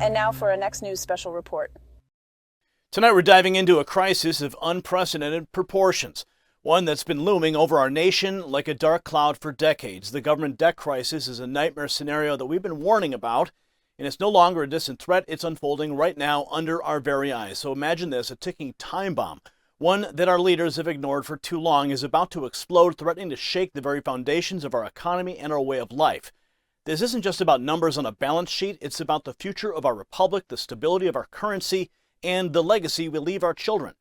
And now for our next news special report. Tonight we're diving into a crisis of unprecedented proportions, one that's been looming over our nation like a dark cloud for decades. The government debt crisis is a nightmare scenario that we've been warning about, and it's no longer a distant threat. It's unfolding right now under our very eyes. So imagine this, a ticking time bomb, one that our leaders have ignored for too long, is about to explode, threatening to shake the very foundations of our economy and our way of life. This isn't just about numbers on a balance sheet. It's about the future of our republic, the stability of our currency, and the legacy we leave our children.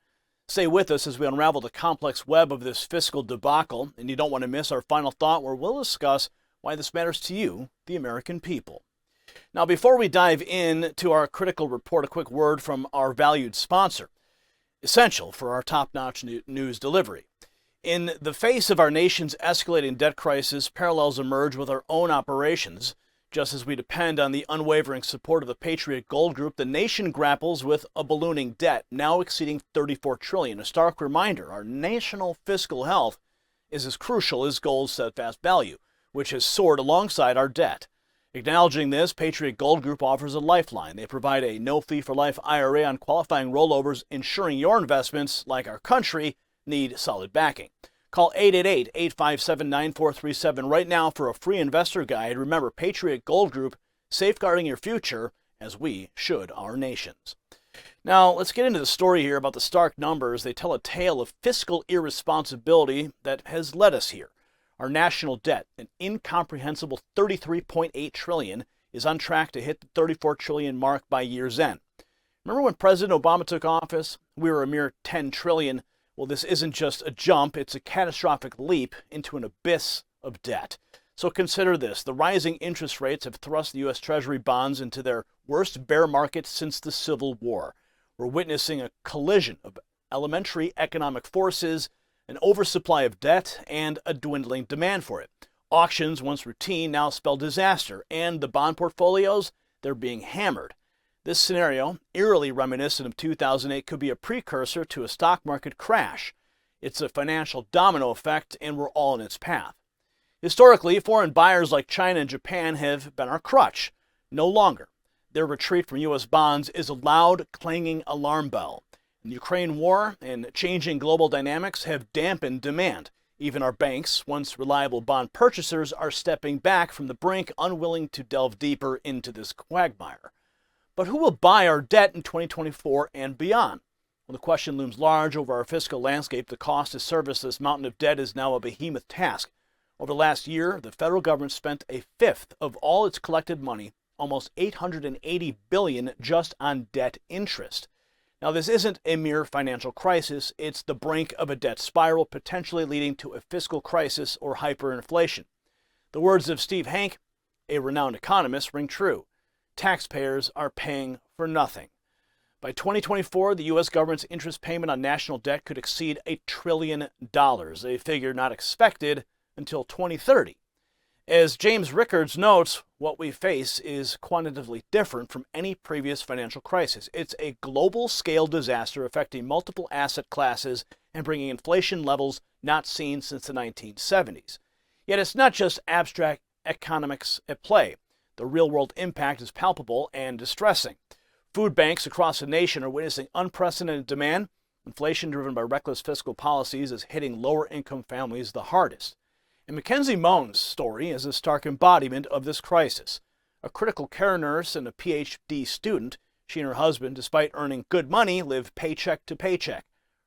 Stay with us as we unravel the complex web of this fiscal debacle, and you don't want to miss our final thought, where we'll discuss why this matters to you, the American people. Now, before we dive into our critical report, a quick word from our valued sponsor, essential for our top-notch news delivery. In the face of our nation's escalating debt crisis, parallels emerge with our own operations. Just as we depend on the unwavering support of the Patriot Gold Group, the nation grapples with a ballooning debt, now exceeding $34 trillion. A stark reminder, our national fiscal health is as crucial as gold's steadfast value, which has soared alongside our debt. Acknowledging this, Patriot Gold Group offers a lifeline. They provide a no-fee-for-life IRA on qualifying rollovers, ensuring your investments, like our country, need solid backing. Call 888-857-9437 right now for a free investor guide. Remember, Patriot Gold Group, safeguarding your future as we should our nations. Now, let's get into the story here about the stark numbers. They tell a tale of fiscal irresponsibility that has led us here. Our national debt, an incomprehensible $33.8 trillion, is on track to hit the $34 trillion mark by year's end. Remember when President Obama took office? We were a mere $10 trillion. Well, this isn't just a jump, it's a catastrophic leap into an abyss of debt. So consider this. The rising interest rates have thrust the U.S. Treasury bonds into their worst bear market since the Civil War. We're witnessing a collision of elementary economic forces, an oversupply of debt, and a dwindling demand for it. Auctions, once routine, now spell disaster, and the bond portfolios, they're being hammered. This scenario, eerily reminiscent of 2008, could be a precursor to a stock market crash. It's a financial domino effect, and we're all in its path. Historically, foreign buyers like China and Japan have been our crutch. No longer. Their retreat from U.S. bonds is a loud, clanging alarm bell. The Ukraine war and changing global dynamics have dampened demand. Even our banks, once reliable bond purchasers, are stepping back from the brink, unwilling to delve deeper into this quagmire. But who will buy our debt in 2024 and beyond? Well, the question looms large over our fiscal landscape. The cost to service this mountain of debt is now a behemoth task. Over the last year, the federal government spent a fifth of all its collected money, almost $880 billion, just on debt interest. Now, this isn't a mere financial crisis. It's the brink of a debt spiral, potentially leading to a fiscal crisis or hyperinflation. The words of Steve Hanke, a renowned economist, ring true. Taxpayers are paying for nothing. By 2024, the U.S. government's interest payment on national debt could exceed $1 trillion, a figure not expected until 2030. As James Rickards notes, what we face is quantitatively different from any previous financial crisis. It's a global-scale disaster affecting multiple asset classes and bringing inflation levels not seen since the 1970s. Yet it's not just abstract economics at play. The real-world impact is palpable and distressing. Food banks across the nation are witnessing unprecedented demand. Inflation driven by reckless fiscal policies is hitting lower-income families the hardest. And Mackenzie Moan's story is a stark embodiment of this crisis. A critical care nurse and a PhD student, she and her husband, despite earning good money, live paycheck to paycheck.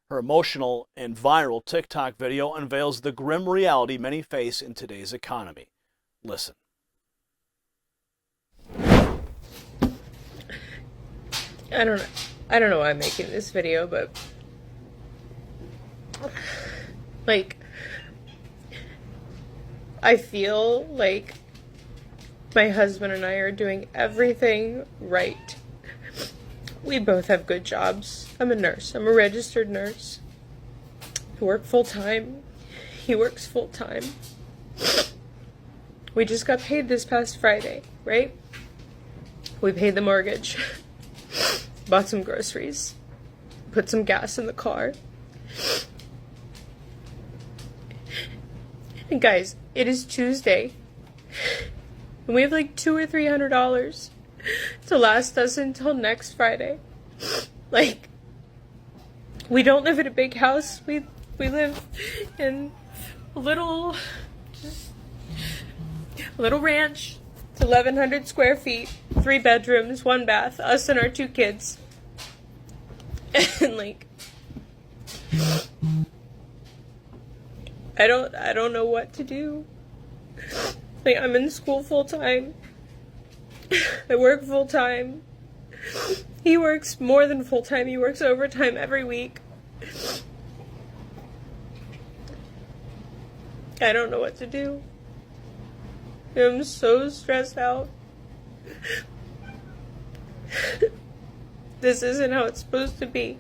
Her emotional and viral TikTok video unveils the grim reality many face in today's economy. Listen. I don't know why I'm making this video, but I feel like my husband and I are doing everything right. We both have good jobs. I'm a nurse. I'm a registered nurse. I work full-time. He works full-time. We just got paid this past Friday, right? We paid the mortgage. Bought some groceries, put some gas in the car. And guys, it is Tuesday. And we have like $200 or $300 to last us until next Friday. Like, we don't live in a big house. We live in a little ranch. It's 1,100 square feet, 3 bedrooms, 1 bath, us and our 2 kids. And like, I don't know what to do. Like, I'm in school full time. I work full time. He works more than full time. He works overtime every week. I don't know what to do. I'm so stressed out. This isn't how it's supposed to be.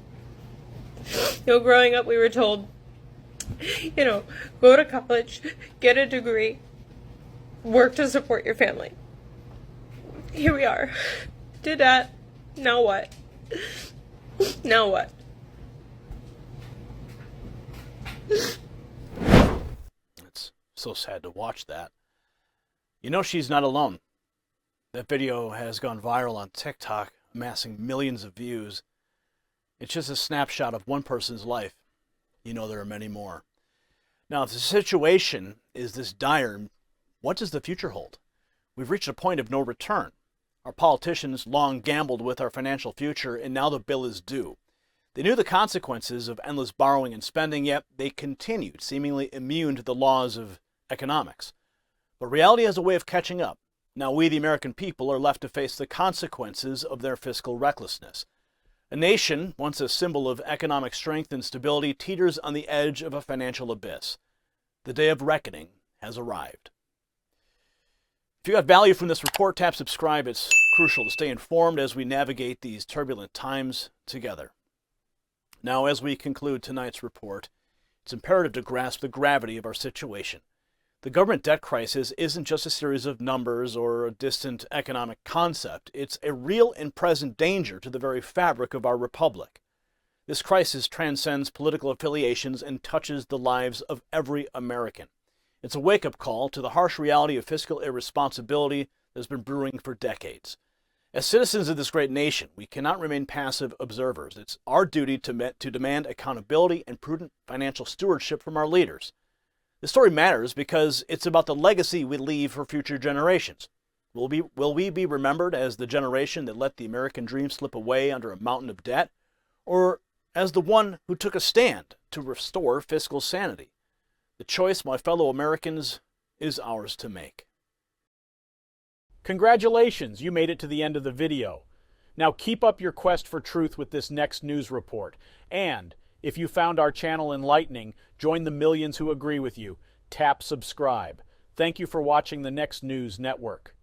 Growing up, we were told, go to college, get a degree, work to support your family. Here we are. Did that. Now what? Now what? It's so sad to watch that. She's not alone. That video has gone viral on TikTok, amassing millions of views. It's just a snapshot of one person's life. There are many more. Now, if the situation is this dire, what does the future hold? We've reached a point of no return. Our politicians long gambled with our financial future, and now the bill is due. They knew the consequences of endless borrowing and spending, yet they continued, seemingly immune to the laws of economics. But reality has a way of catching up. Now we, the American people, are left to face the consequences of their fiscal recklessness. A nation, once a symbol of economic strength and stability, teeters on the edge of a financial abyss. The day of reckoning has arrived. If you got value from this report, tap subscribe. It's crucial to stay informed as we navigate these turbulent times together. Now, as we conclude tonight's report, it's imperative to grasp the gravity of our situation. The government debt crisis isn't just a series of numbers or a distant economic concept. It's a real and present danger to the very fabric of our republic. This crisis transcends political affiliations and touches the lives of every American. It's a wake-up call to the harsh reality of fiscal irresponsibility that has been brewing for decades. As citizens of this great nation, we cannot remain passive observers. It's our duty to demand accountability and prudent financial stewardship from our leaders. This story matters because it's about the legacy we leave for future generations. Will we be remembered as the generation that let the American dream slip away under a mountain of debt, or as the one who took a stand to restore fiscal sanity? The choice, my fellow Americans, is ours to make. Congratulations, you made it to the end of the video. Now keep up your quest for truth with this next news report. And if you found our channel enlightening, join the millions who agree with you. Tap subscribe. Thank you for watching the Next News Network.